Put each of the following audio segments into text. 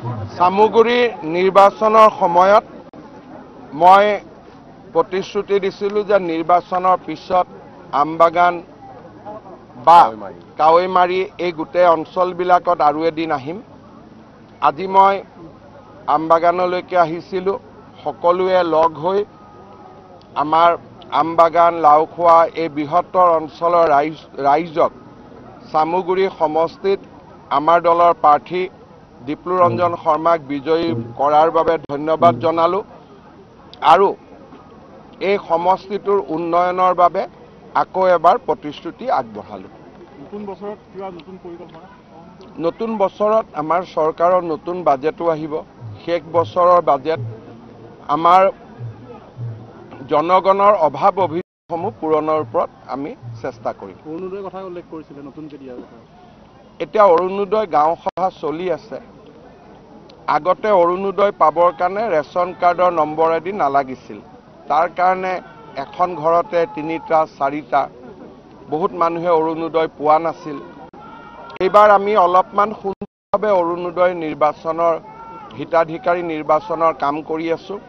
সামুগুৰি নিৰ্বাচনৰ সময়ত মই প্ৰতিশ্ৰুতি দিছিলোঁ যে নিৰ্বাচনৰ পিছত আমবাগান বা কাৱৈমাৰী এই গোটেই অঞ্চলবিলাকত আৰু এদিন আহিম। আজি মই আমবাগানলৈকে আহিছিলোঁ। সকলোৱে লগ হৈ আমাৰ আমবাগান লাওখোৱা এই বৃহত্তৰ অঞ্চলৰ ৰাইজক সামুগুৰি সমষ্টিত আমাৰ দলৰ প্ৰাৰ্থী দীপ্লুৰঞ্জন শৰ্মাক বিজয়ী কৰাৰ বাবে ধন্যবাদ জনালোঁ আৰু এই সমষ্টিটোৰ উন্নয়নৰ বাবে আকৌ এবাৰ প্ৰতিশ্ৰুতি আগবঢ়ালোঁ। নতুন বছৰত আমাৰ চৰকাৰৰ নতুন বাজেটো আহিব। শেষ বছৰৰ বাজেট আমাৰ জনগণৰ অভাৱ অভিযোগসমূহ পূৰণৰ ওপৰত আমি চেষ্টা কৰিম। অৰুণোদয়ৰ কথা উল্লেখ কৰিছিলে নতুনকৈ দিয়াৰ কথা। এতিয়া অৰুণোদয় গাঁও সভা চলি আছে। আগতে অৰুণোদয় পাবৰ কাৰণে ৰেচন কাৰ্ডৰ নম্বৰেদি নালাগিছিল। তাৰ কাৰণে এখন ঘৰতে ৩টা ৪টা বহুত মানুহে অৰুণোদয় পোৱা নাছিল। এইবাৰ আমি অলপমান সুন্দৰভাৱে অৰুণোদয় নিৰ্বাচনৰ হিতাধিকাৰী নিৰ্বাচনৰ কাম কৰি আছোঁ।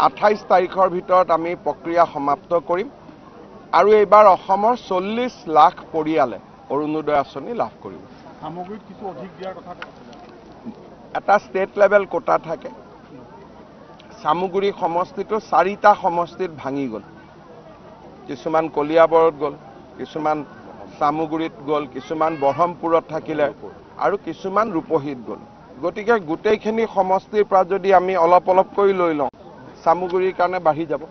২৮ তাৰিখৰ ভিতৰত আমি প্ৰক্ৰিয়া সমাপ্ত কৰিম আৰু এইবাৰ অসমৰ ৪০ লাখ পৰিয়ালে অৰুণোদয় আঁচনি লাভ কৰিব। সামগ্ৰীত কিছু অধিক দিয়াৰ কথা এটা ষ্টেট লেভেল কোটা থাকে। সামুগুৰি সমষ্টিটো 4টা সমষ্টিত ভাঙি গ'ল। কিছুমান কলিয়াবৰত গ'ল, কিছুমান সামুগুৰিত গ'ল, কিছুমান ব্ৰহ্মপুৰত থাকিলে আৰু কিছুমান ৰূপহীত গ'ল। গতিকে গোটেইখিনি সমষ্টিৰ পৰা যদি আমি অলপ অলপ কৰি লৈ লওঁ, সামুগুৰিৰ কাৰণে বাঢ়ি যাব।